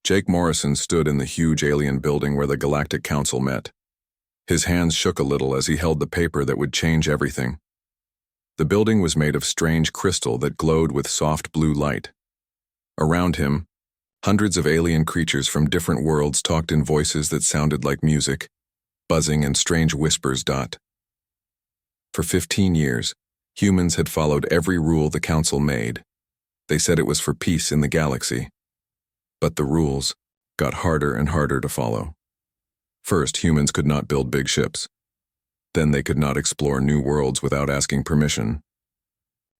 Jake Morrison stood in the huge alien building where the Galactic Council met. His hands shook a little as he held the paper that would change everything. The building was made of strange crystal that glowed with soft blue light. Around him, hundreds of alien creatures from different worlds talked in voices that sounded like music, buzzing and strange whispers. For 15 years, humans had followed every rule the Council made. They said it was for peace in the galaxy. But the rules got harder and harder to follow. First, humans could not build big ships. Then they could not explore new worlds without asking permission.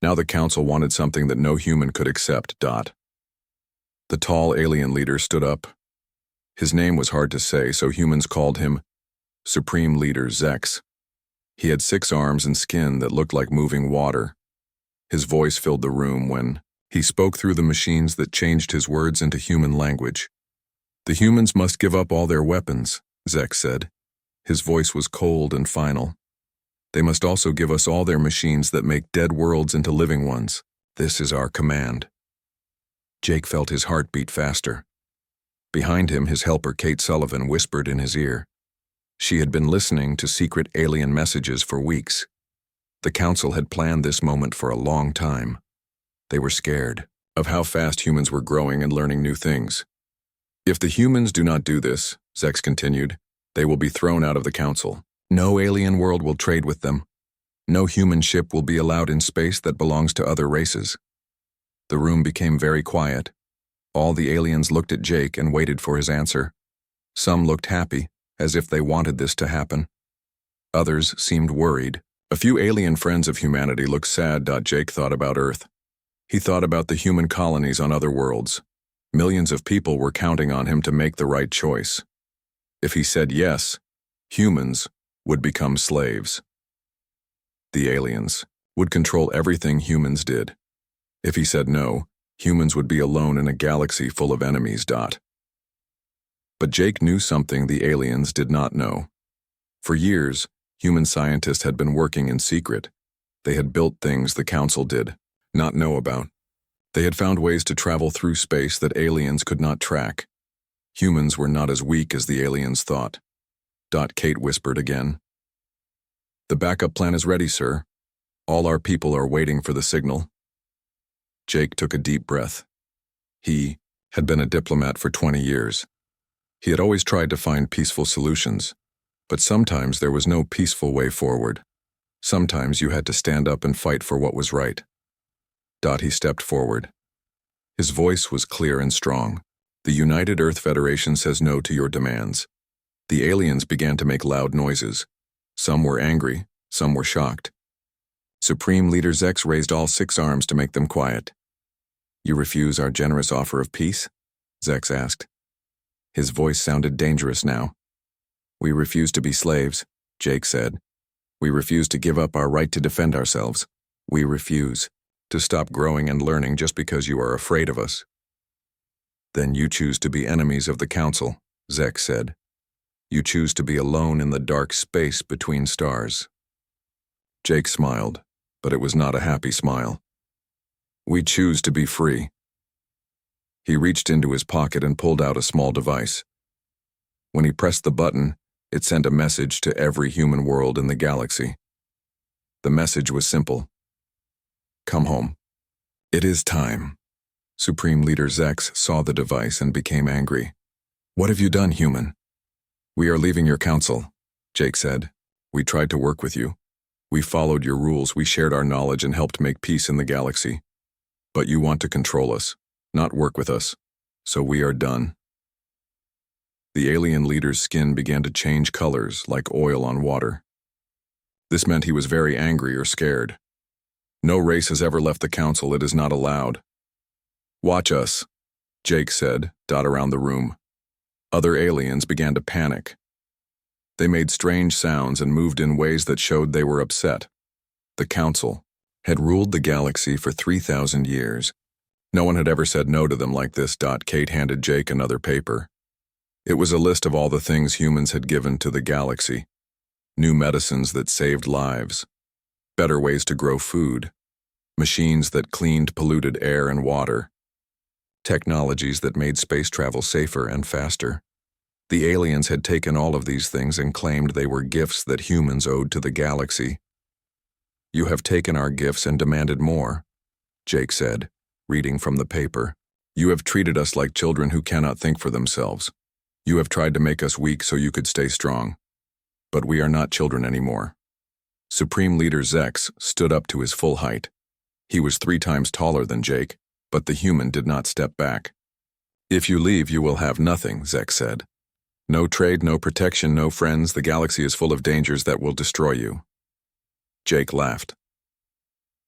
Now the Council wanted something that no human could accept. The tall alien leader stood up. His name was hard to say, so humans called him Supreme Leader Zex. He had 6 arms and skin that looked like moving water. His voice filled the room when he spoke through the machines that changed his words into human language. The humans must give up all their weapons, Zex said. His voice was cold and final. They must also give us all their machines that make dead worlds into living ones. This is our command. Jake felt his heart beat faster. Behind him, his helper Kate Sullivan whispered in his ear. She had been listening to secret alien messages for weeks. The Council had planned this moment for a long time. They were scared of how fast humans were growing and learning new things. If the humans do not do this, Zex continued, they will be thrown out of the Council. No alien world will trade with them. No human ship will be allowed in space that belongs to other races. The room became very quiet. All the aliens looked at Jake and waited for his answer. Some looked happy, as if they wanted this to happen. Others seemed worried. A few alien friends of humanity looked sad. Jake thought about Earth. He thought about the human colonies on other worlds. Millions of people were counting on him to make the right choice. If he said yes, humans would become slaves. The aliens would control everything humans did. If he said no, humans would be alone in a galaxy full of enemies. But Jake knew something the aliens did not know. For years, human scientists had been working in secret. They had built things the Council did not know about. They had found ways to travel through space that aliens could not track. Humans were not as weak as the aliens thought. Kate whispered again. The backup plan is ready, sir. All our people are waiting for the signal. Jake took a deep breath. He had been a diplomat for 20 years. He had always tried to find peaceful solutions, but sometimes there was no peaceful way forward. Sometimes you had to stand up and fight for what was right. He stepped forward. His voice was clear and strong. The United Earth Federation says no to your demands. The aliens began to make loud noises. Some were angry, some were shocked. Supreme Leader Zex raised all 6 arms to make them quiet. You refuse our generous offer of peace? Zex asked. His voice sounded dangerous now. We refuse to be slaves, Jake said. We refuse to give up our right to defend ourselves. We refuse to stop growing and learning just because you are afraid of us. Then you choose to be enemies of the Council, Zex said. You choose to be alone in the dark space between stars. Jake smiled, but it was not a happy smile. We choose to be free. He reached into his pocket and pulled out a small device. When he pressed the button, it sent a message to every human world in the galaxy. The message was simple. Come home. It is time. Supreme Leader Zex saw the device and became angry. What have you done, human? We are leaving your council, Jake said. We tried to work with you. We followed your rules, we shared our knowledge and helped make peace in the galaxy. But you want to control us, not work with us. So we are done. The alien leader's skin began to change colors like oil on water. This meant he was very angry or scared. No race has ever left the council. It is not allowed. Watch us, Jake said, around the room. Other aliens began to panic. They made strange sounds and moved in ways that showed they were upset. The council had ruled the galaxy for 3,000 years. No one had ever said no to them like this. Kate handed Jake another paper. It was a list of all the things humans had given to the galaxy. New medicines that saved lives. Better ways to grow food. Machines that cleaned polluted air and water. technologies that made space travel safer and faster. The aliens had taken all of these things and claimed they were gifts that humans owed to the galaxy. "You have taken our gifts and demanded more," Jake said, reading from the paper. "You have treated us like children who cannot think for themselves. You have tried to make us weak so you could stay strong. But we are not children anymore." Supreme Leader Zex stood up to his full height. He was 3 times taller than Jake, but the human did not step back. "If you leave, you will have nothing," Zex said. "No trade, no protection, no friends. The galaxy is full of dangers that will destroy you." Jake laughed.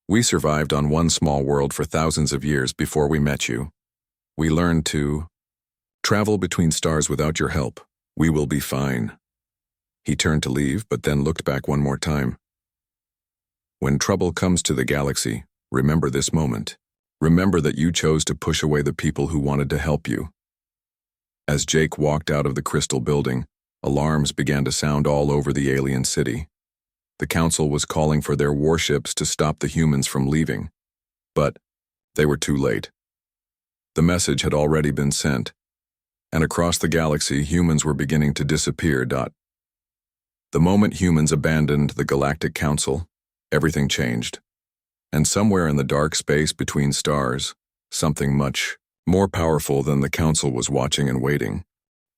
"We survived on one small world for thousands of years before we met you. We learned to travel between stars without your help. We will be fine." He turned to leave, but then looked back one more time. "When trouble comes to the galaxy, remember this moment. Remember that you chose to push away the people who wanted to help you." As Jake walked out of the crystal building, alarms began to sound all over the alien city. The council was calling for their warships to stop the humans from leaving. But they were too late. The message had already been sent, and across the galaxy, humans were beginning to disappear. The moment humans abandoned the Galactic Council, everything changed. And somewhere in the dark space between stars, something much more powerful than the Council was watching and waiting.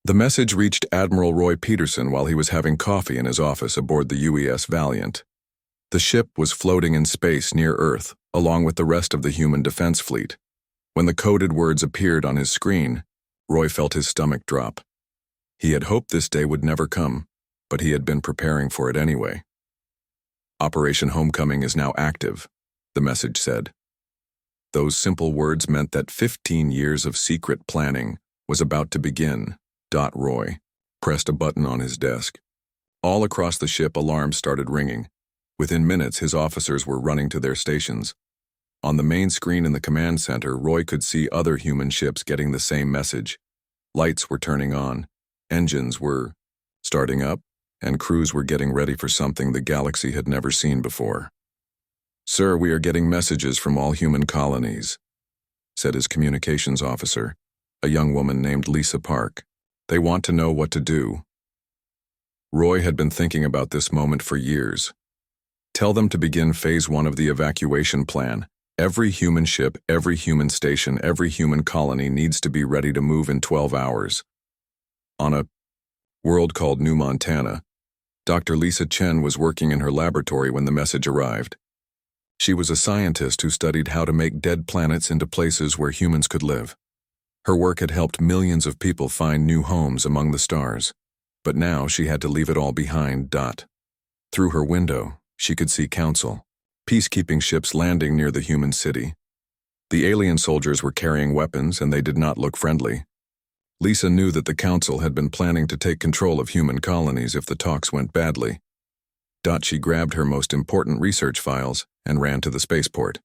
The message reached Admiral Roy Peterson while he was having coffee in his office aboard the UES Valiant. The ship was floating in space near Earth, along with the rest of the human defense fleet. When the coded words appeared on his screen, Roy felt his stomach drop. He had hoped this day would never come, but he had been preparing for it anyway. "Operation Homecoming is now active," the message said. Those simple words meant that 15 years of secret planning was about to begin. Roy pressed a button on his desk. All across the ship, alarms started ringing. Within minutes, his officers were running to their stations. On the main screen in the command center, Roy could see other human ships getting the same message. Lights were turning on, engines were starting up, and crews were getting ready for something the galaxy had never seen before. "Sir, we are getting messages from all human colonies," said his communications officer, a young woman named Lisa Park. "They want to know what to do." Roy had been thinking about this moment for years. "Tell them to begin phase 1 of the evacuation plan. Every human ship, every human station, every human colony needs to be ready to move in 12 hours. On a world called New Montana, Dr. Lisa Chen was working in her laboratory when the message arrived. She was a scientist who studied how to make dead planets into places where humans could live. Her work had helped millions of people find new homes among the stars, but now she had to leave it all behind. Through her window, she could see Council peacekeeping ships landing near the human city. The alien soldiers were carrying weapons, and they did not look friendly. Lisa knew that the Council had been planning to take control of human colonies if the talks went badly. She grabbed her most important research files and ran to the spaceport.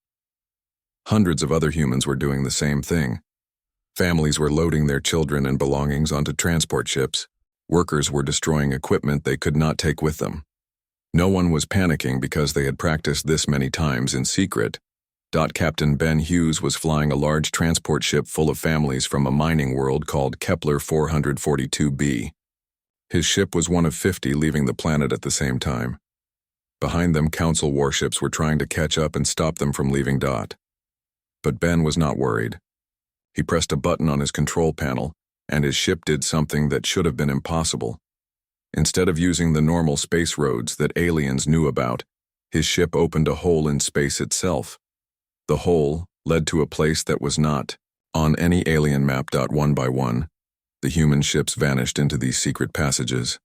Hundreds of other humans were doing the same thing. Families were loading their children and belongings onto transport ships. Workers were destroying equipment they could not take with them. No one was panicking because they had practiced this many times in secret. Captain Ben Hughes was flying a large transport ship full of families from a mining world called Kepler 442b. His ship was one of 50 leaving the planet at the same time. Behind them, Council warships were trying to catch up and stop them from leaving. But Ben was not worried. He pressed a button on his control panel, and his ship did something that should have been impossible. Instead of using the normal space roads that aliens knew about, his ship opened a hole in space itself. The hole led to a place that was not on any alien map. One by one, the human ships vanished into these secret passages.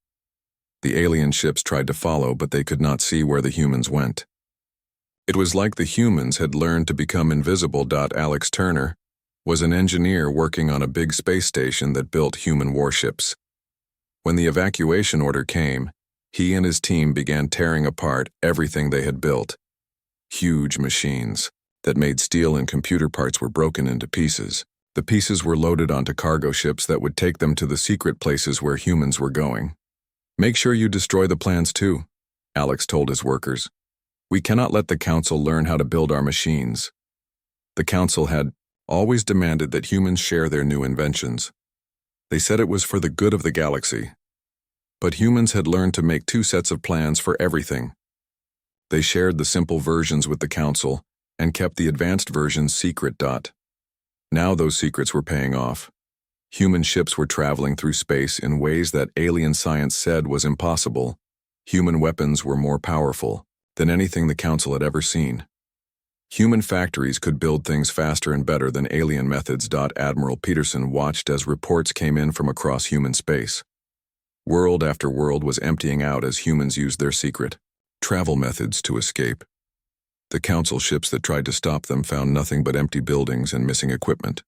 The alien ships tried to follow, but they could not see where the humans went. It was like the humans had learned to become invisible. Alex Turner was an engineer working on a big space station that built human warships. When the evacuation order came, he and his team began tearing apart everything they had built. Huge machines that made steel and computer parts were broken into pieces. The pieces were loaded onto cargo ships that would take them to the secret places where humans were going. "Make sure you destroy the plans too," Alex told his workers. "We cannot let the Council learn how to build our machines." The Council had always demanded that humans share their new inventions. They said it was for the good of the galaxy. But humans had learned to make two sets of plans for everything. They shared the simple versions with the Council and kept the advanced versions secret. Now those secrets were paying off. Human ships were traveling through space in ways that alien science said was impossible. Human weapons were more powerful than anything the Council had ever seen. Human factories could build things faster and better than alien methods. Admiral Peterson watched as reports came in from across human space. World after world was emptying out as humans used their secret travel methods to escape. The Council ships that tried to stop them found nothing but empty buildings and missing equipment.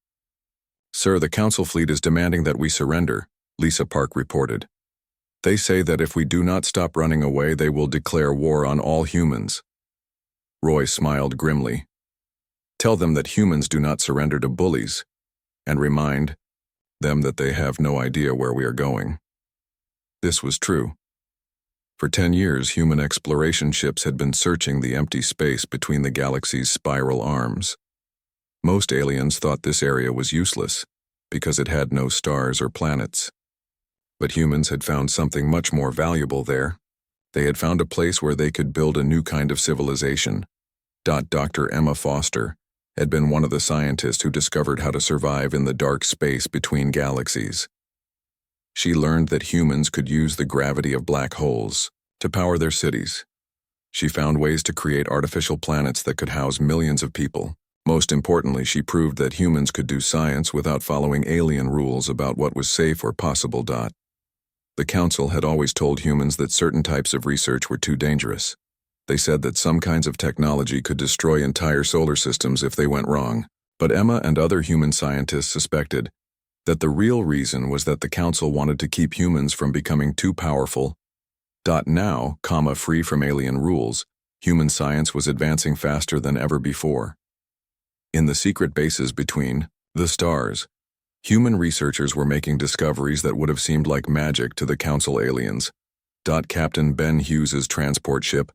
"Sir, the Council fleet is demanding that we surrender," Lisa Park reported. "They say that if we do not stop running away, they will declare war on all humans." Roy smiled grimly. "Tell them that humans do not surrender to bullies, and remind them that they have no idea where we are going." This was true. For 10 years, human exploration ships had been searching the empty space between the galaxy's spiral arms. Most aliens thought this area was useless because it had no stars or planets. But humans had found something much more valuable there. They had found a place where they could build a new kind of civilization. Dr. Emma Foster had been one of the scientists who discovered how to survive in the dark space between galaxies. She learned that humans could use the gravity of black holes to power their cities. She found ways to create artificial planets that could house millions of people. Most importantly, she proved that humans could do science without following alien rules about what was safe or possible. The Council had always told humans that certain types of research were too dangerous. They said that some kinds of technology could destroy entire solar systems if they went wrong. But Emma and other human scientists suspected that the real reason was that the Council wanted to keep humans from becoming too powerful. Now, free from alien rules, human science was advancing faster than ever before. In the secret bases between the stars, human researchers were making discoveries that would have seemed like magic to the Council aliens. Captain Ben Hughes's transport ship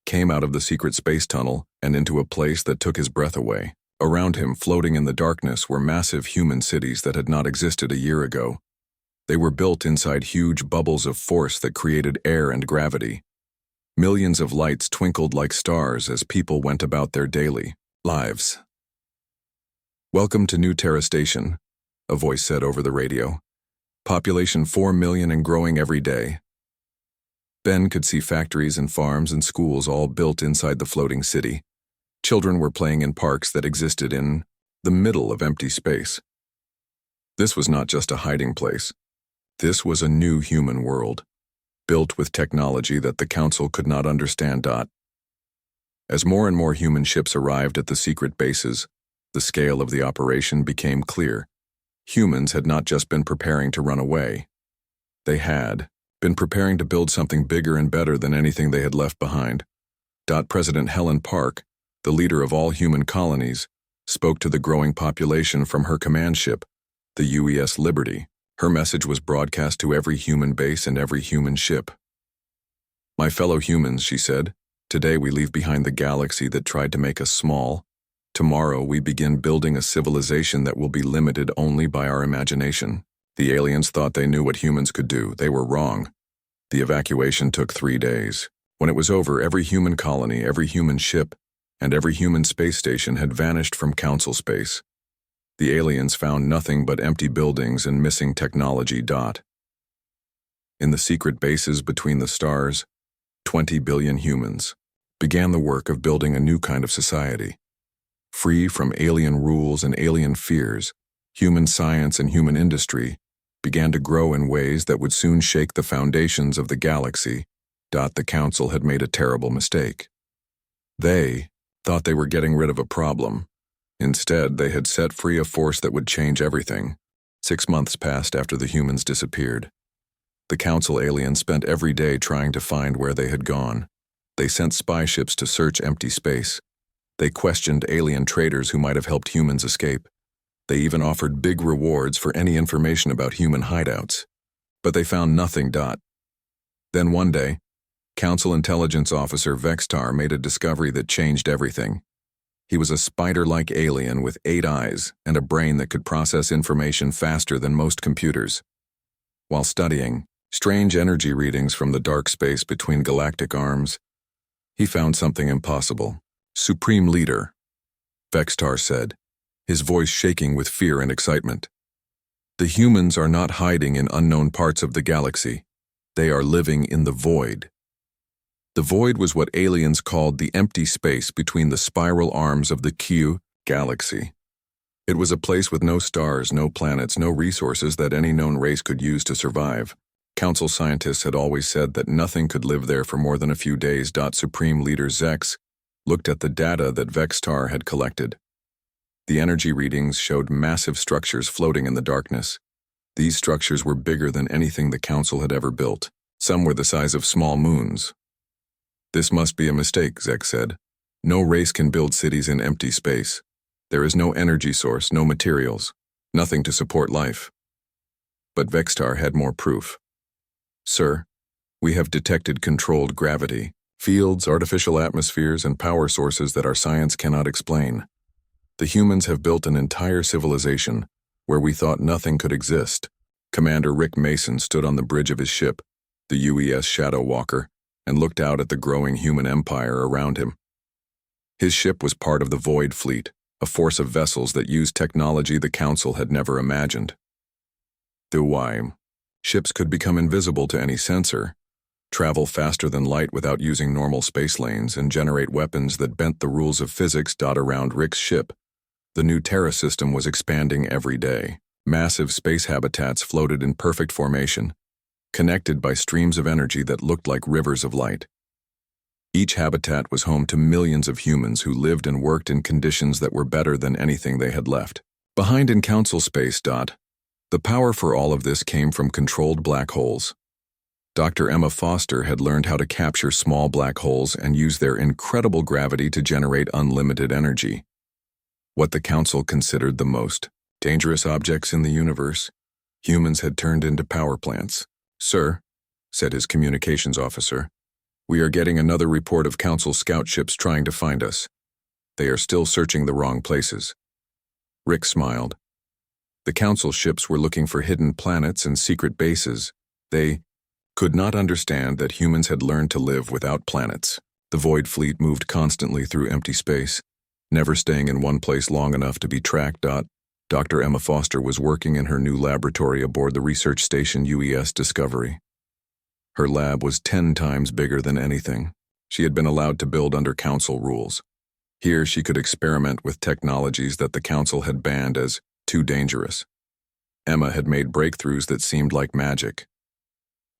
came out of the secret space tunnel and into a place that took his breath away. Around him, floating in the darkness, were massive human cities that had not existed a year ago. They were built inside huge bubbles of force that created air and gravity. Millions of lights twinkled like stars as people went about their daily lives. "Welcome to New Terra Station," a voice said over the radio. "Population 4 million and growing every day." Ben could see factories and farms and schools all built inside the floating city. Children were playing in parks that existed in the middle of empty space. This was not just a hiding place. This was a new human world, built with technology that the Council could not understand. As more and more human ships arrived at the secret bases, the scale of the operation became clear. Humans had not just been preparing to run away. They had been preparing to build something bigger and better than anything they had left behind. President Helen Park, the leader of all human colonies, spoke to the growing population from her command ship, the UES Liberty. Her message was broadcast to every human base and every human ship. "My fellow humans," she said, "today we leave behind the galaxy that tried to make us small. Tomorrow we begin building a civilization that will be limited only by our imagination." The aliens thought they knew what humans could do. They were wrong. The evacuation took 3 days. When it was over, every human colony, every human ship, and every human space station had vanished from Council space. The aliens found nothing but empty buildings and missing technology. In the secret bases between the stars, 20 billion humans began the work of building a new kind of society. Free from alien rules and alien fears, human science and human industry began to grow in ways that would soon shake the foundations of the galaxy. The Council had made a terrible mistake. They thought they were getting rid of a problem. Instead, they had set free a force that would change everything. 6 months passed after the humans disappeared. The Council aliens spent every day trying to find where they had gone. They sent spy ships to search empty space. They questioned alien traders who might have helped humans escape. They even offered big rewards for any information about human hideouts. But they found nothing. Then one day, Council Intelligence Officer Vextar made a discovery that changed everything. He was a spider-like alien with 8 eyes and a brain that could process information faster than most computers. While studying strange energy readings from the dark space between galactic arms, he found something impossible. "Supreme Leader," Vextar said, his voice shaking with fear and excitement. "The humans are not hiding in unknown parts of the galaxy. They are living in the void." The void was what aliens called the empty space between the spiral arms of the Q galaxy. It was a place with no stars, no planets, no resources that any known race could use to survive. Council scientists had always said that nothing could live there for more than a few days. Supreme Leader Zex looked at the data that Vextar had collected. The energy readings showed massive structures floating in the darkness. These structures were bigger than anything the Council had ever built. Some were the size of small moons. "This must be a mistake," Zex said. "No race can build cities in empty space. There is no energy source, no materials, nothing to support life." But Vextar had more proof. "Sir, we have detected controlled gravity, fields, artificial atmospheres, and power sources that our science cannot explain. The humans have built an entire civilization where we thought nothing could exist." Commander Rick Mason stood on the bridge of his ship, the UES Shadow Walker, and looked out at the growing human empire around him. His ship was part of the Void Fleet, a force of vessels that used technology the Council had never imagined. Ships could become invisible to any sensor, travel faster than light without using normal space lanes, and generate weapons that bent the rules of physics. Around Rick's ship, the new Terra system was expanding every day. Massive space habitats floated in perfect formation, connected by streams of energy that looked like rivers of light. Each habitat was home to millions of humans who lived and worked in conditions that were better than anything they had left behind in Council space. The power for all of this came from controlled black holes. Dr. Emma Foster had learned how to capture small black holes and use their incredible gravity to generate unlimited energy. What the Council considered the most dangerous objects in the universe, humans had turned into power plants. "Sir," said his communications officer, "we are getting another report of Council scout ships trying to find us. They are still searching the wrong places." Rick smiled. The Council ships were looking for hidden planets and secret bases. They could not understand that humans had learned to live without planets. The Void Fleet moved constantly through empty space, never staying in one place long enough to be tracked. Dr. Emma Foster was working in her new laboratory aboard the research station UES Discovery. Her lab was 10 times bigger than anything she had been allowed to build under Council rules. Here she could experiment with technologies that the Council had banned as too dangerous. Emma had made breakthroughs that seemed like magic.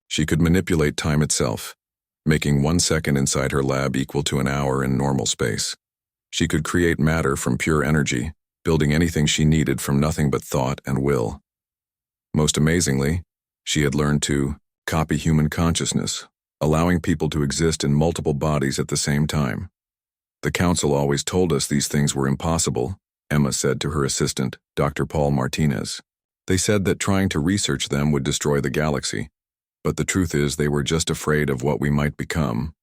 She could manipulate time itself, making 1 second inside her lab equal to an hour in normal space. She could create matter from pure energy, building anything she needed from nothing but thought and will. Most amazingly, she had learned to copy human consciousness, allowing people to exist in multiple bodies at the same time. "The Council always told us these things were impossible," Emma said to her assistant, Dr. Paul Martinez. "They said that trying to research them would destroy the galaxy, but the truth is they were just afraid of what we might become."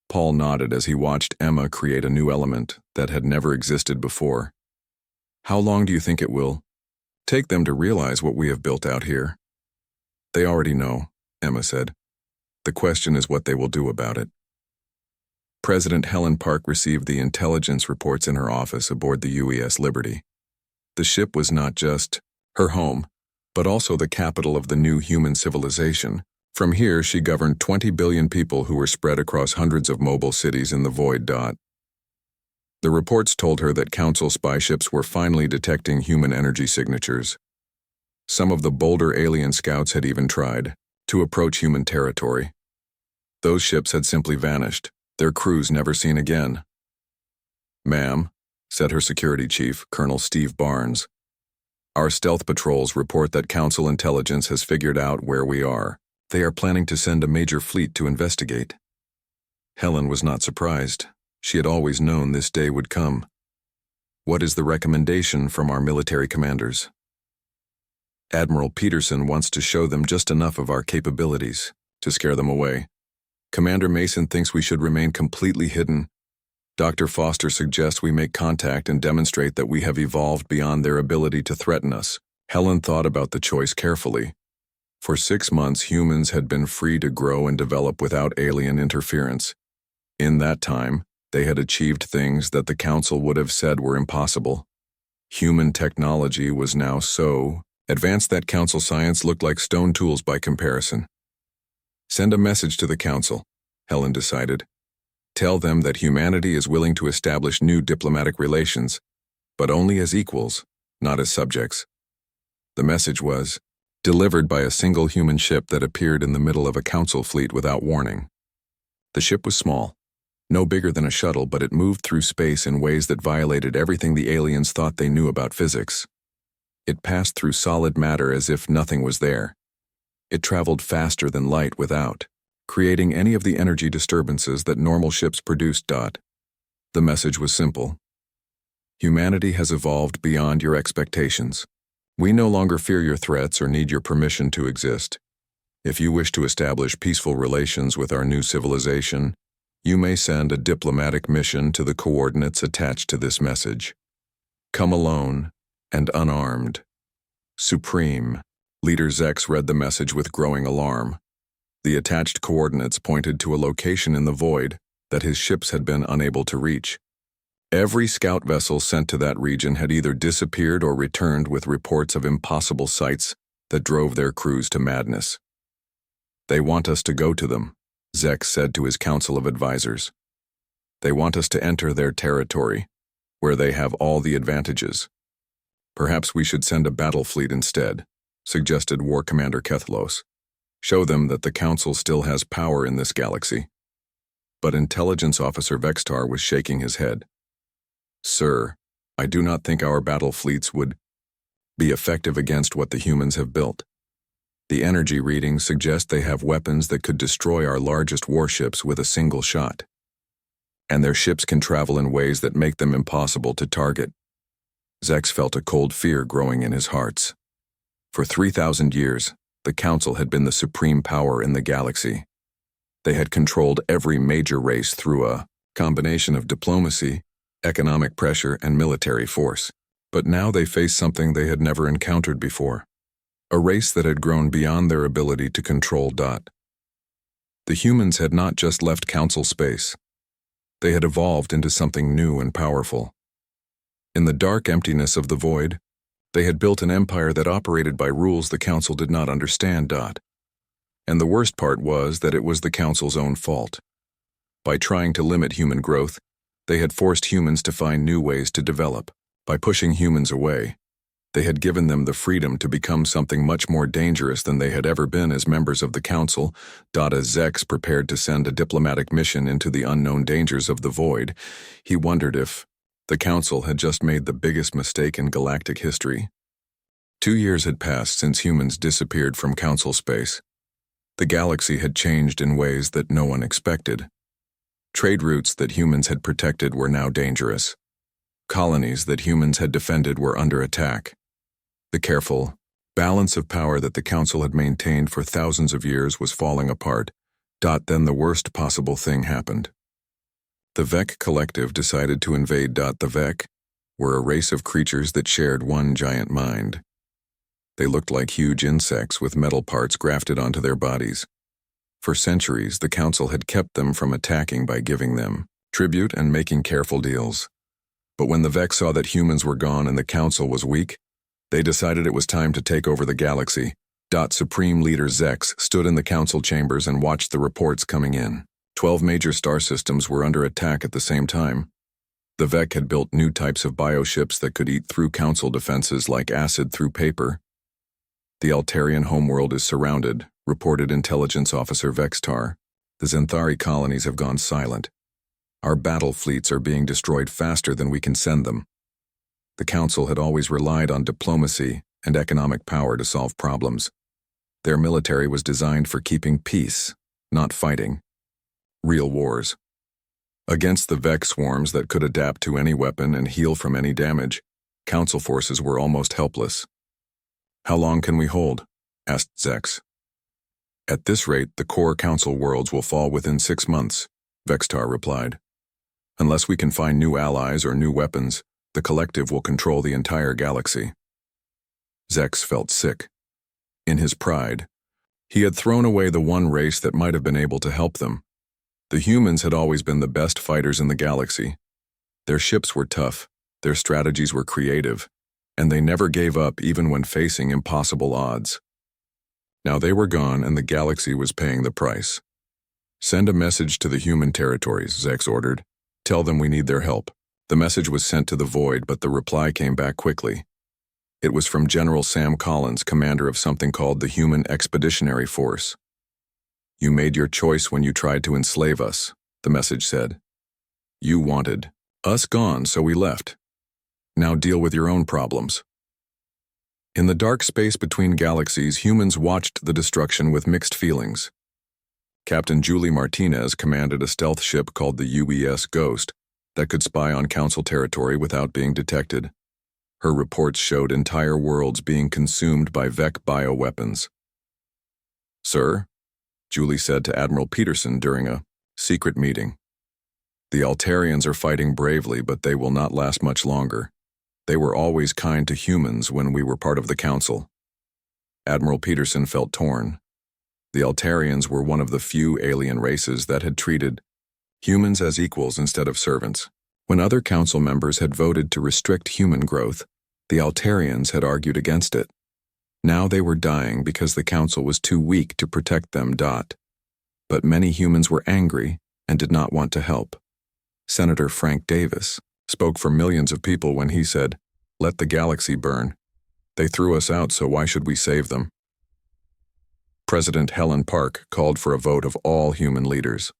Paul nodded as he watched Emma create a new element that had never existed before. "How long do you think it will take them to realize what we have built out here?" "They already know," Emma said. "The question is what they will do about it." President Helen Park received the intelligence reports in her office aboard the UES Liberty. The ship was not just her home, but also the capital of the new human civilization. From here, she governed 20 billion people who were spread across hundreds of mobile cities in the void. The reports told her that Council spy ships were finally detecting human energy signatures. Some of the bolder alien scouts had even tried to approach human territory. Those ships had simply vanished, their crews never seen again. "Ma'am," said her security chief, Colonel Steve Barnes, "our stealth patrols report that Council intelligence has figured out where we are. They are planning to send a major fleet to investigate." Helen was not surprised. She had always known this day would come. "What is the recommendation from our military commanders?" "Admiral Peterson wants to show them just enough of our capabilities to scare them away. Commander Mason thinks we should remain completely hidden. Dr. Foster suggests we make contact and demonstrate that we have evolved beyond their ability to threaten us. Helen thought about the choice carefully. For 6 months, humans had been free to grow and develop without alien interference. In that time, they had achieved things that the Council would have said were impossible. Human technology was now so advanced that Council science looked like stone tools by comparison. Send a message to the Council, Helen decided. Tell them that humanity is willing to establish new diplomatic relations, but only as equals, not as subjects. The message was delivered by a single human ship that appeared in the middle of a Council fleet without warning. The ship was small, no bigger than a shuttle, but it moved through space in ways that violated everything the aliens thought they knew about physics. It passed through solid matter as if nothing was there. It traveled faster than light without creating any of the energy disturbances that normal ships produced. The message was simple. Humanity has evolved beyond your expectations. We no longer fear your threats or need your permission to exist. If you wish to establish peaceful relations with our new civilization, you may send a diplomatic mission to the coordinates attached to this message. Come alone and unarmed. Supreme. Leader Zex read the message with growing alarm. The attached coordinates pointed to a location in the void that his ships had been unable to reach. Every scout vessel sent to that region had either disappeared or returned with reports of impossible sights that drove their crews to madness. They want us to go to them, Zex said to his council of advisors. They want us to enter their territory, where they have all the advantages. Perhaps we should send a battle fleet instead, suggested War Commander Kethlos. Show them that the Council still has power in this galaxy. But Intelligence Officer Vextar was shaking his head. Sir, I do not think our battle fleets would be effective against what the humans have built. The energy readings suggest they have weapons that could destroy our largest warships with a single shot. And their ships can travel in ways that make them impossible to target. Zex felt a cold fear growing in his hearts. For 3,000 years, the Council had been the supreme power in the galaxy. They had controlled every major race through a combination of diplomacy, economic pressure, and military force. But now they faced something they had never encountered before. A race that had grown beyond their ability to control. The humans had not just left Council space. They had evolved into something new and powerful. In the dark emptiness of the void, they had built an empire that operated by rules the Council did not understand. And the worst part was that it was the Council's own fault. By trying to limit human growth, they had forced humans to find new ways to develop. By pushing humans away, they had given them the freedom to become something much more dangerous than they had ever been as members of the Council. As Zex prepared to send a diplomatic mission into the unknown dangers of the void, he wondered if the Council had just made the biggest mistake in galactic history. 2 years had passed since humans disappeared from Council space. The galaxy had changed in ways that no one expected. Trade routes that humans had protected were now dangerous. Colonies that humans had defended were under attack. The careful balance of power that the Council had maintained for thousands of years was falling apart. Then the worst possible thing happened. The Vec Collective decided to invade. The Vec were a race of creatures that shared one giant mind. They looked like huge insects with metal parts grafted onto their bodies. For centuries, the Council had kept them from attacking by giving them tribute and making careful deals. But when the Vec saw that humans were gone and the Council was weak, they decided it was time to take over the galaxy. Supreme Leader Zex stood in the Council chambers and watched the reports coming in. 12 major star systems were under attack at the same time. The Vec had built new types of bioships that could eat through Council defenses like acid through paper. The Altarian homeworld is surrounded, reported Intelligence Officer Vextar. The Zenthari colonies have gone silent. Our battle fleets are being destroyed faster than we can send them. The Council had always relied on diplomacy and economic power to solve problems. Their military was designed for keeping peace, not fighting. Real wars. Against the Vec swarms that could adapt to any weapon and heal from any damage, Council forces were almost helpless. How long can we hold? Asked Zex. At this rate, the core Council worlds will fall within 6 months, Vextar replied. Unless we can find new allies or new weapons, the collective will control the entire galaxy. Zex felt sick. In his pride, he had thrown away the one race that might have been able to help them. The humans had always been the best fighters in the galaxy. Their ships were tough, their strategies were creative, and they never gave up even when facing impossible odds. Now they were gone and the galaxy was paying the price. Send a message to the human territories, Zex ordered. Tell them we need their help. The message was sent to the void, but the reply came back quickly. It was from General Sam Collins, commander of something called the Human Expeditionary Force. You made your choice when you tried to enslave us, the message said. You wanted us gone, so we left. Now deal with your own problems. In the dark space between galaxies, humans watched the destruction with mixed feelings. Captain Julie Martinez commanded a stealth ship called the UES Ghost that could spy on Council territory without being detected. Her reports showed entire worlds being consumed by VEC bioweapons. Sir, Julie said to Admiral Peterson during a secret meeting. The Altarians are fighting bravely, but they will not last much longer. They were always kind to humans when we were part of the Council. Admiral Peterson felt torn. The Altarians were one of the few alien races that had treated humans as equals instead of servants. When other Council members had voted to restrict human growth, the Altarians had argued against it. Now they were dying because the Council was too weak to protect them. But many humans were angry and did not want to help. Senator Frank Davis spoke for millions of people when he said, "Let the galaxy burn. They threw us out, so why should we save them?" President Helen Park called for a vote of all human leaders.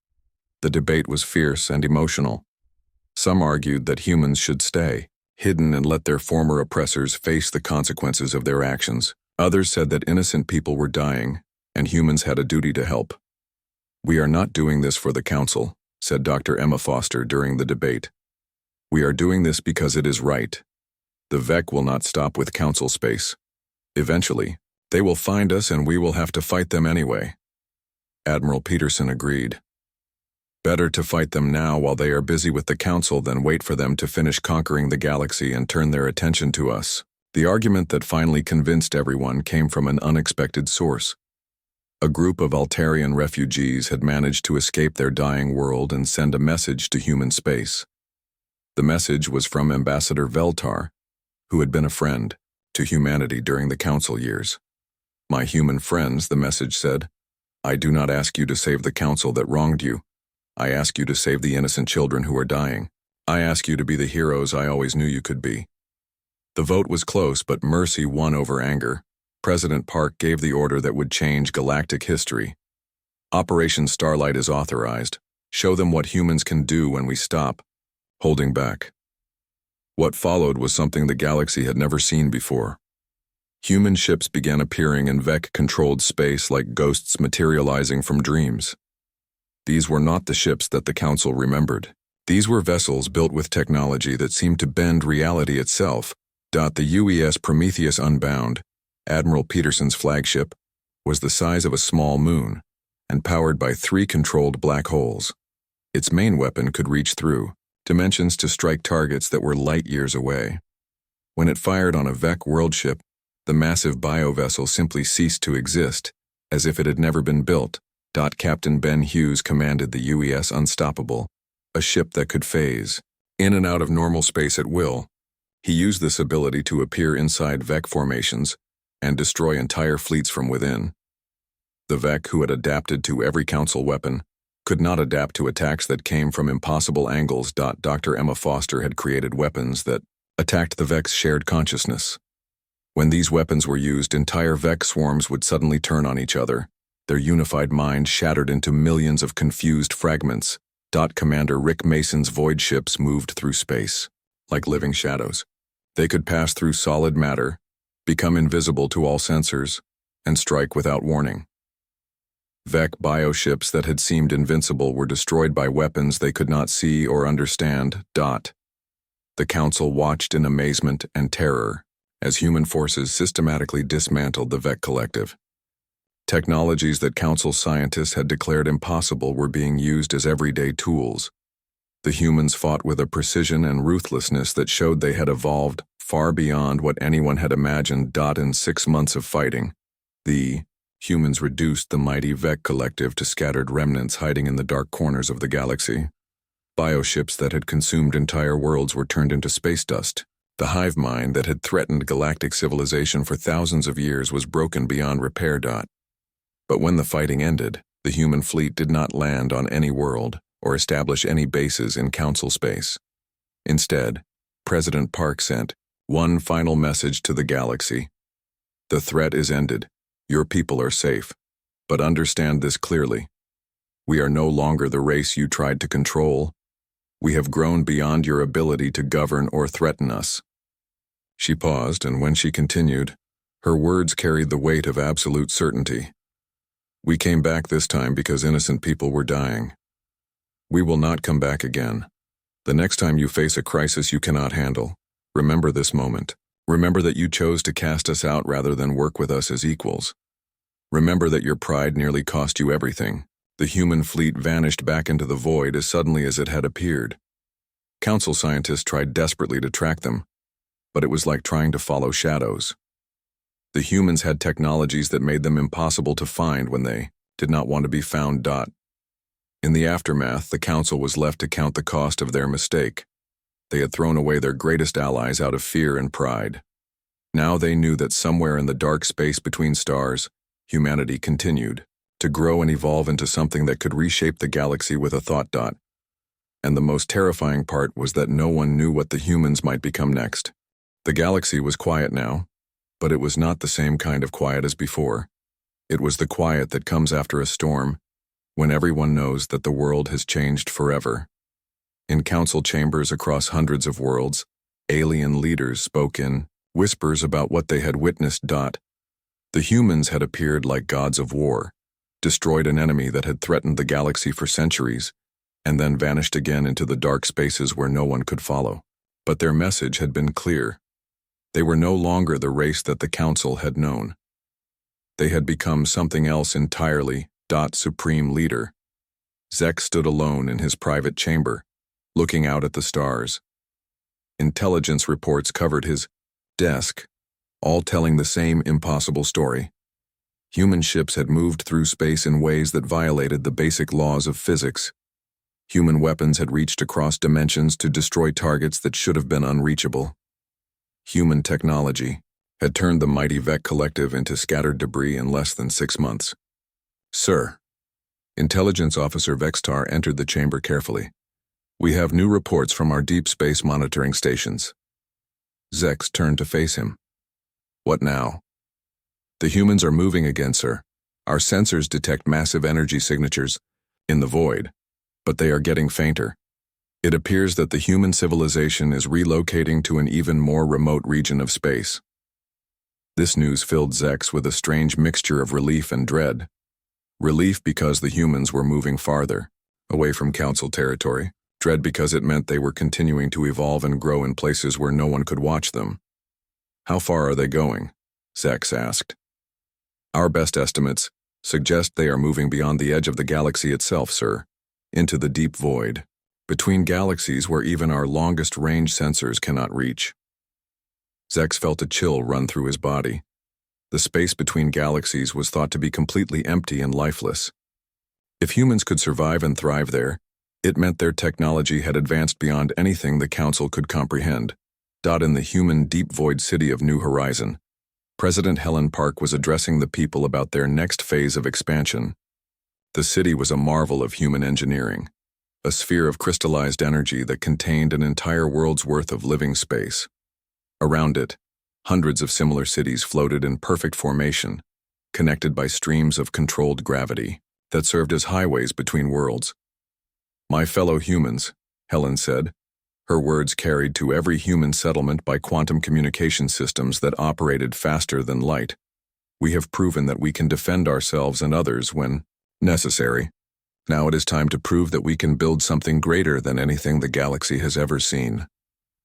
The debate was fierce and emotional. Some argued that humans should stay hidden and let their former oppressors face the consequences of their actions. Others said that innocent people were dying, and humans had a duty to help. "We are not doing this for the Council," said Dr. Emma Foster during the debate. "We are doing this because it is right. The VEC will not stop with Council space. Eventually, they will find us and we will have to fight them anyway." Admiral Peterson agreed. Better to fight them now while they are busy with the Council than wait for them to finish conquering the galaxy and turn their attention to us. The argument that finally convinced everyone came from an unexpected source. A group of Altarian refugees had managed to escape their dying world and send a message to human space. The message was from Ambassador Veltar, who had been a friend to humanity during the Council years. "My human friends," the message said, "I do not ask you to save the Council that wronged you. I ask you to save the innocent children who are dying. I ask you to be the heroes I always knew you could be." The vote was close, but mercy won over anger. President Park gave the order that would change galactic history. Operation Starlight is authorized. Show them what humans can do when we stop holding back. What followed was something the galaxy had never seen before. Human ships began appearing in VEC-controlled space like ghosts materializing from dreams. These were not the ships that the Council remembered. These were vessels built with technology that seemed to bend reality itself. The UES Prometheus Unbound, Admiral Peterson's flagship, was the size of a small moon and powered by 3 controlled black holes. Its main weapon could reach through dimensions to strike targets that were light years away. When it fired on a VEC world ship, the massive biovessel simply ceased to exist, as if it had never been built. Captain Ben Hughes commanded the UES Unstoppable, a ship that could phase in and out of normal space at will. He used this ability to appear inside VEC formations and destroy entire fleets from within. The VEC, who had adapted to every Council weapon, could not adapt to attacks that came from impossible angles. Dr. Emma Foster had created weapons that attacked the VEC's shared consciousness. When these weapons were used, entire VEC swarms would suddenly turn on each other, their unified minds shattered into millions of confused fragments. Commander Rick Mason's void ships moved through space like living shadows. They could pass through solid matter, become invisible to all sensors, and strike without warning. VEC bioships that had seemed invincible were destroyed by weapons they could not see or understand. The Council watched in amazement and terror as human forces systematically dismantled the VEC collective. Technologies that Council scientists had declared impossible were being used as everyday tools. The humans fought with a precision and ruthlessness that showed they had evolved far beyond what anyone had imagined. In 6 months of fighting, the humans reduced the mighty Vec collective to scattered remnants hiding in the dark corners of the galaxy. Bioships that had consumed entire worlds were turned into space dust. The hive mind that had threatened galactic civilization for thousands of years was broken beyond repair. But when the fighting ended, the human fleet did not land on any world or establish any bases in Council space. Instead, President Park sent one final message to the galaxy. The threat is ended. Your people are safe. But understand this clearly. We are no longer the race you tried to control. We have grown beyond your ability to govern or threaten us. She paused, and when she continued, her words carried the weight of absolute certainty. We came back this time because innocent people were dying. We will not come back again. The next time you face a crisis you cannot handle, remember this moment. Remember that you chose to cast us out rather than work with us as equals. Remember that your pride nearly cost you everything. The human fleet vanished back into the void as suddenly as it had appeared. Council scientists tried desperately to track them, but it was like trying to follow shadows. The humans had technologies that made them impossible to find when they did not want to be found. In the aftermath, the Council was left to count the cost of their mistake. They had thrown away their greatest allies out of fear and pride. Now they knew that somewhere in the dark space between stars, humanity continued to grow and evolve into something that could reshape the galaxy with a thought. And the most terrifying part was that no one knew what the humans might become next. The galaxy was quiet now, but it was not the same kind of quiet as before. It was the quiet that comes after a storm, when everyone knows that the world has changed forever. In council chambers across hundreds of worlds, alien leaders spoke in whispers about what they had witnessed. The humans had appeared like gods of war, destroyed an enemy that had threatened the galaxy for centuries, and then vanished again into the dark spaces where no one could follow. But their message had been clear. They were no longer the race that the council had known. They had become something else entirely. Supreme Leader. Zek stood alone in his private chamber, looking out at the stars. Intelligence reports covered his desk, all telling the same impossible story. Human ships had moved through space in ways that violated the basic laws of physics. Human weapons had reached across dimensions to destroy targets that should have been unreachable. Human technology had turned the mighty Vec collective into scattered debris in less than 6 months. Sir, Intelligence Officer Vextar entered the chamber carefully. We have new reports from our deep space monitoring stations. Zex turned to face him. What now? The humans are moving again, sir. Our sensors detect massive energy signatures in the void, but they are getting fainter. It appears that the human civilization is relocating to an even more remote region of space. This news filled Zex with a strange mixture of relief and dread. Relief because the humans were moving farther, away from Council territory. Dread because it meant they were continuing to evolve and grow in places where no one could watch them. How far are they going? Zex asked. Our best estimates suggest they are moving beyond the edge of the galaxy itself, sir, into the deep void, between galaxies where even our longest-range sensors cannot reach. Zex felt a chill run through his body. The space between galaxies was thought to be completely empty and lifeless. If humans could survive and thrive there, it meant their technology had advanced beyond anything the Council could comprehend. In the human deep void city of New Horizon, President Helen Park was addressing the people about their next phase of expansion. The city was a marvel of human engineering, a sphere of crystallized energy that contained an entire world's worth of living space. Around it, hundreds of similar cities floated in perfect formation, connected by streams of controlled gravity that served as highways between worlds. My fellow humans, Helen said, her words carried to every human settlement by quantum communication systems that operated faster than light. We have proven that we can defend ourselves and others when necessary. Now it is time to prove that we can build something greater than anything the galaxy has ever seen.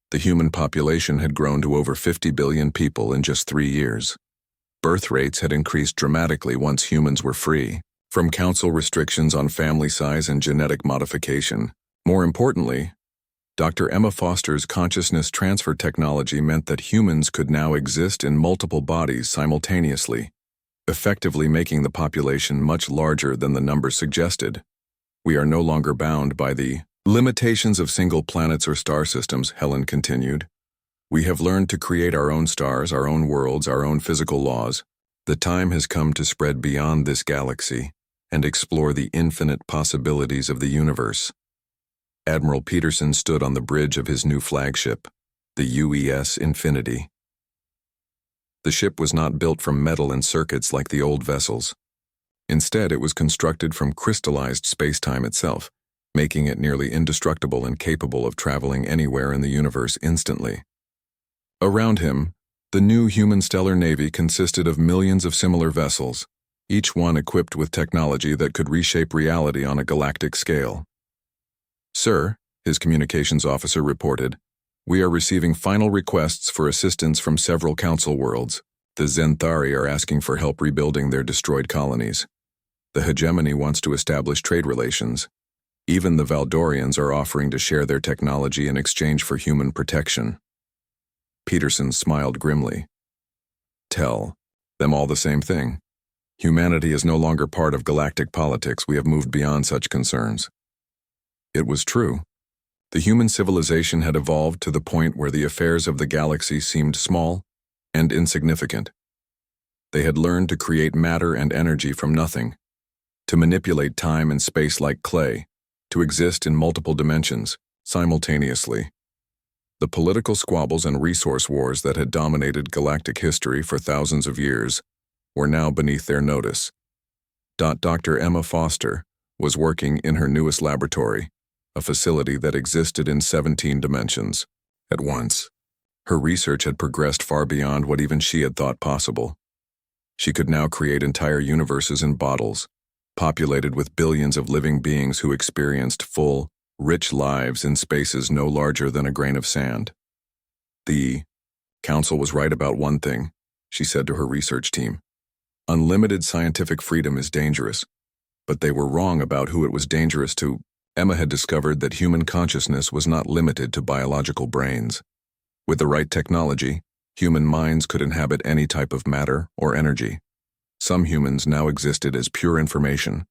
The human population had grown to over 50 billion people in just 3 years. Birth rates had increased dramatically once humans were free from Council restrictions on family size and genetic modification. More importantly, Dr. Emma Foster's consciousness transfer technology meant that humans could now exist in multiple bodies simultaneously, effectively making the population much larger than the numbers suggested. We are no longer bound by the limitations of single planets or star systems, Helen continued. We have learned to create our own stars, our own worlds, our own physical laws. The time has come to spread beyond this galaxy and explore the infinite possibilities of the universe. Admiral Peterson stood on the bridge of his new flagship, the UES Infinity. The ship was not built from metal and circuits like the old vessels. Instead, it was constructed from crystallized space-time itself, making it nearly indestructible and capable of traveling anywhere in the universe instantly. Around him, the new human stellar navy consisted of millions of similar vessels, each one equipped with technology that could reshape reality on a galactic scale. "Sir," his communications officer reported, "we are receiving final requests for assistance from several council worlds. The Zenthari are asking for help rebuilding their destroyed colonies. The hegemony wants to establish trade relations. Even the Valdorians are offering to share their technology in exchange for human protection." Peterson smiled grimly. "Tell them all the same thing. Humanity is no longer part of galactic politics. We have moved beyond such concerns." It was true. The human civilization had evolved to the point where the affairs of the galaxy seemed small and insignificant. They had learned to create matter and energy from nothing, to manipulate time and space like clay, to exist in multiple dimensions, simultaneously. The political squabbles and resource wars that had dominated galactic history for thousands of years were now beneath their notice. Dr. Emma Foster was working in her newest laboratory, a facility that existed in 17 dimensions at once. Her research had progressed far beyond what even she had thought possible. She could now create entire universes in bottles, populated with billions of living beings who experienced full, rich lives in spaces no larger than a grain of sand. "The council was right about one thing," she said to her research team. "Unlimited scientific freedom is dangerous, but they were wrong about who it was dangerous to." Emma had discovered that human consciousness was not limited to biological brains. With the right technology, human minds could inhabit any type of matter or energy. Some humans now existed as pure information,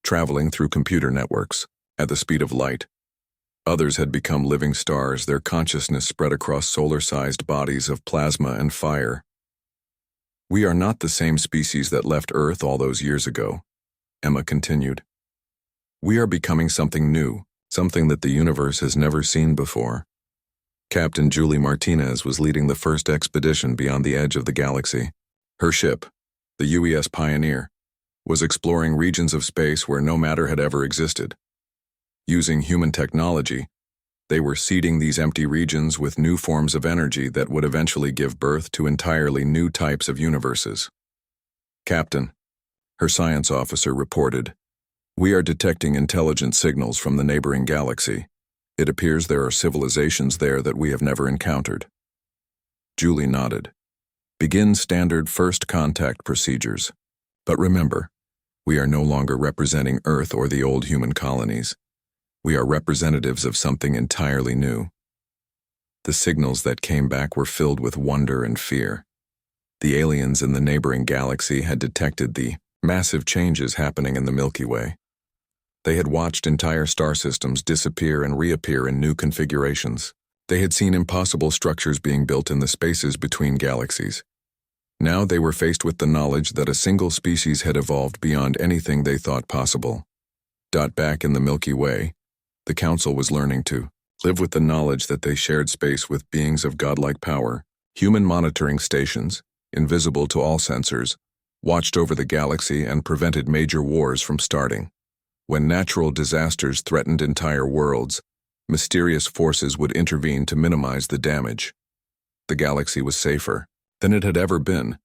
traveling through computer networks at the speed of light. Others had become living stars, their consciousness spread across solar-sized bodies of plasma and fire. "We are not the same species that left Earth all those years ago," Emma continued. "We are becoming something new, something that the universe has never seen before." Captain Julie Martinez was leading the first expedition beyond the edge of the galaxy. Her ship, the UES Pioneer, was exploring regions of space where no matter had ever existed. Using human technology, they were seeding these empty regions with new forms of energy that would eventually give birth to entirely new types of universes. "Captain," her science officer reported, "we are detecting intelligent signals from the neighboring galaxy. It appears there are civilizations there that we have never encountered." Julie nodded. "Begin standard first contact procedures. But remember, we are no longer representing Earth or the old human colonies. We are representatives of something entirely new." The signals that came back were filled with wonder and fear. The aliens in the neighboring galaxy had detected the massive changes happening in the Milky Way. They had watched entire star systems disappear and reappear in new configurations. They had seen impossible structures being built in the spaces between galaxies. Now they were faced with the knowledge that a single species had evolved beyond anything they thought possible. Back in the Milky Way, the Council was learning to live with the knowledge that they shared space with beings of godlike power. Human monitoring stations, invisible to all sensors, watched over the galaxy and prevented major wars from starting. When natural disasters threatened entire worlds, mysterious forces would intervene to minimize the damage. The galaxy was safer than it had ever been,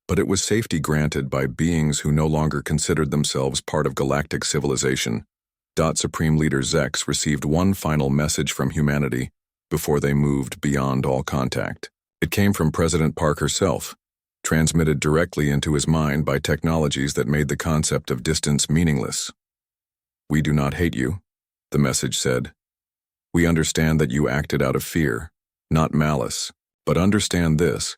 but it was safety granted by beings who no longer considered themselves part of galactic civilization. Supreme Leader Zex received one final message from humanity before they moved beyond all contact. It came from President Park herself, transmitted directly into his mind by technologies that made the concept of distance meaningless. "We do not hate you," the message said. We understand that you acted out of fear, not malice, but understand this.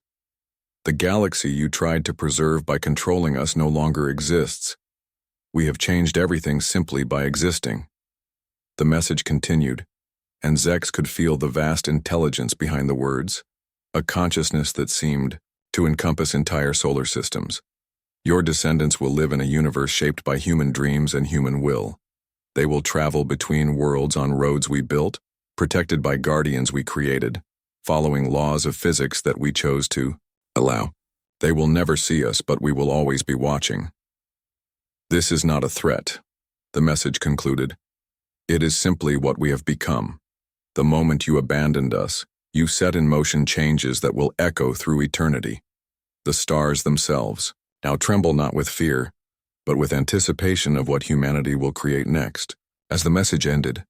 The galaxy you tried to preserve by controlling us no longer exists. We have changed everything simply by existing." The message continued, and Zex could feel the vast intelligence behind the words, a consciousness that seemed to encompass entire solar systems. "Your descendants will live in a universe shaped by human dreams and human will. They will travel between worlds on roads we built, protected by guardians we created, following laws of physics that we chose to allow. They will never see us, but we will always be watching. This is not a threat," the message concluded. "It is simply what we have become. The moment you abandoned us, you set in motion changes that will echo through eternity. The stars themselves now tremble not with fear, but with anticipation of what humanity will create next." As the message ended,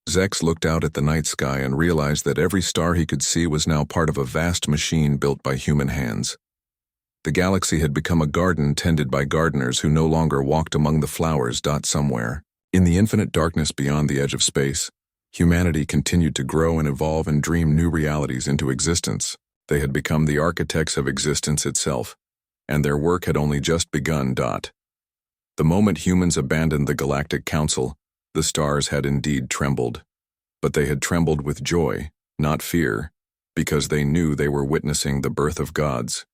Zex looked out at the night sky and realized that every star he could see was now part of a vast machine built by human hands. The galaxy had become a garden tended by gardeners who no longer walked among the flowers. Somewhere, in the infinite darkness beyond the edge of space, humanity continued to grow and evolve and dream new realities into existence. They had become the architects of existence itself, and their work had only just begun. The moment humans abandoned the Galactic Council, the stars had indeed trembled. But they had trembled with joy, not fear, because they knew they were witnessing the birth of gods.